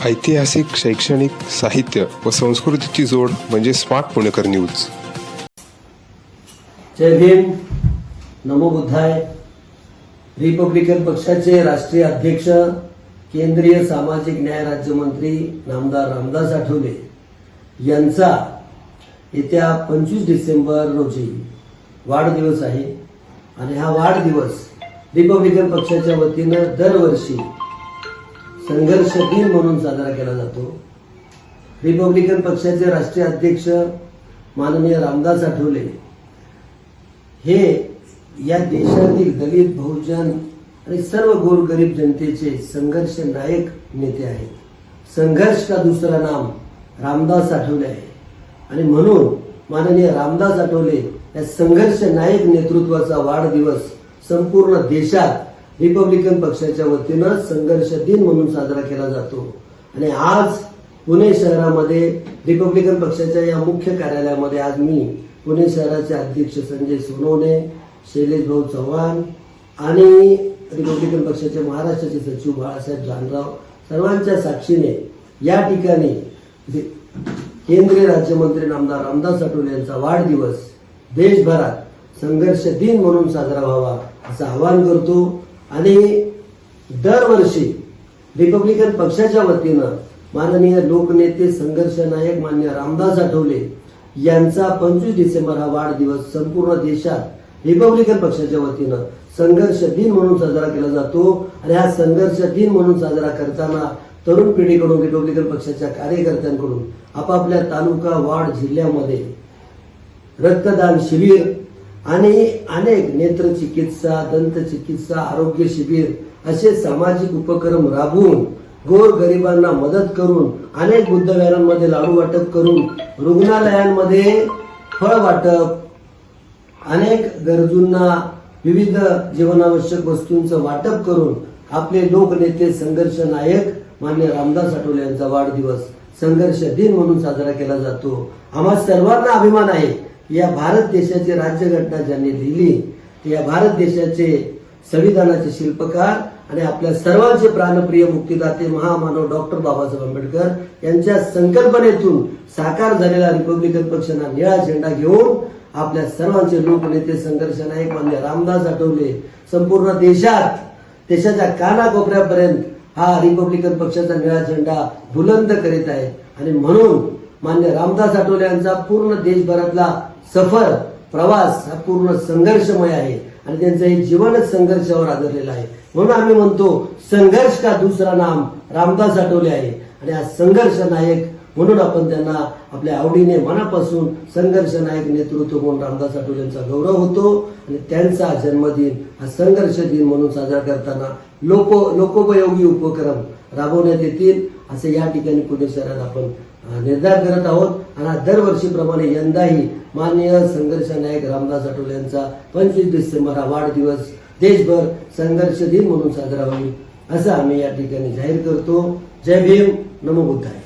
ऐतिहासिक, शैक्षणिक, साहित्य व संस्कृतीची जोड म्हणजे स्मार्ट पुणेकर न्यूज. जय भीम, नमो बुद्धाय. रिपब्लिकन पक्षाचे राष्ट्रीय अध्यक्ष, केंद्रीय सामाजिक न्याय राज्यमंत्री नामदार रामदास आठवले यांचा येत्या 25 डिसेंबर रोजी वाढदिवस आहे आणि हा वाढदिवस रिपब्लिकन पक्षाच्या वतीनं दरवर्षी संघर्ष दिन म्हणून साजरा केला जातो. रिपब्लिकन पक्षाचे राष्ट्रीय अध्यक्ष माननीय रामदास आठवले हे या देशातील दलित, बहुजन आणि सर्व गोरगरीब जनतेचे संघर्ष नायक नेते आहेत. संघर्ष का दुसरा नाम रामदास आठवले आहे आणि म्हणून माननीय रामदास आठवले या संघर्ष नायक नेतृत्वाचा वाढदिवस संपूर्ण देशात रिपब्लिकन पक्षाच्या वतीनं संघर्ष दिन म्हणून साजरा केला जातो. आणि आज पुणे शहरामध्ये रिपब्लिकन पक्षाच्या या मुख्य कार्यालयामध्ये आज मी पुणे शहराचे अध्यक्ष संजय सोनवणे, शैलेश भाऊ चव्हाण आणि रिपब्लिकन पक्षाचे महाराष्ट्राचे सचिव बाळासाहेब जानराव सर्वांच्या साक्षीने या ठिकाणी केंद्रीय राज्यमंत्री नामदार रामदास आठवले यांचा वाढदिवस देशभरात संघर्ष दिन म्हणून साजरा व्हावा असं आवाहन करतो. आणि दरवर्षी रिपब्लिकन पक्षाच्या वतीनं माननीय लोकनेते, संघर्ष नायक मान्य रामदास आठवले यांचा 25 डिसेंबर हा वाढदिवस संपूर्ण देशात रिपब्लिकन पक्षाच्या वतीनं संघर्ष दिन म्हणून साजरा केला जातो. आणि हा संघर्ष दिन म्हणून साजरा करताना तरुण पिढीकडून, रिपब्लिकन पक्षाच्या कार्यकर्त्यांकडून आपापल्या तालुका, वार्ड, जिल्ह्यामध्ये रक्तदान शिबिर आणि अनेक नेत्रचिकित्सा, दंतचिकित्सा, आरोग्य शिबिर असे सामाजिक उपक्रम राबवून गोरगरिबांना मदत करून, अनेक बुद्धविहारांमध्ये लाडू वाटप करून, रुग्णालयांमध्ये फळ वाटप, अनेक गरजूंना विविध जीवनावश्यक वस्तूंचं वाटप करून आपले लोकनेते, संघर्ष नायक मान्य रामदास आठवले यांचा वाढदिवस संघर्ष दिन म्हणून साजरा केला जातो. आम्हा सर्वांना अभिमान आहे या भारत देशाची राज्यघटना ज्यांनी लिहिली, या भारत देशाचे संविधानाचे शिल्पकार आणि आपल्या सर्वांचे प्राणप्रिय मुक्तिदाते महामानव डॉक्टर बाबासाहेब आंबेडकर यांच्या संकल्पनेतून साकार झालेला रिपब्लिकन पक्षाचा निळा झेंडा घेऊन आपल्या सर्वांचे लोकनेते, संघर्ष नायक मान्य रामदास आठवले संपूर्ण देशात, देशाच्या कानाकोपऱ्यापर्यंत हा रिपब्लिकन पक्षाचा निळा झेंडा बुलंद करीत आहे. आणि म्हणून मान्य रामदास आठवले यांचा पूर्ण देशभरातला सफर, प्रवास हा पूर्ण संघर्षमय आहे आणि त्यांचं हे जीवनच संघर्षावर आधारलेलं आहे. म्हणून आम्ही म्हणतो संघर्ष का दुसरा नाम रामदास आठवले आहे. आणि हा संघर्ष नायक म्हणून आपण त्यांना आपल्या आवडीने मनापासून संघर्ष नायक नेतृत्व म्हणून रामदास आठवले यांचा गौरव होतो. आणि त्यांचा जन्मदिन हा संघर्ष दिन म्हणून साजरा करताना लोकोपयोगी उपक्रम राबवण्यात येतील असे या ठिकाणी पुणे शहरात आपण निर्धार करत आहोत. आणि दरवर्षीप्रमाणे यंदाही माननीय संघर्ष नायक रामदास आठवले यांचा 25 डिसेंबर हा वाढदिवस देशभर संघर्ष दिन म्हणून साजरा होईल असं आम्ही या ठिकाणी जाहीर करतो. जय भीम, नमो बुद्धाय.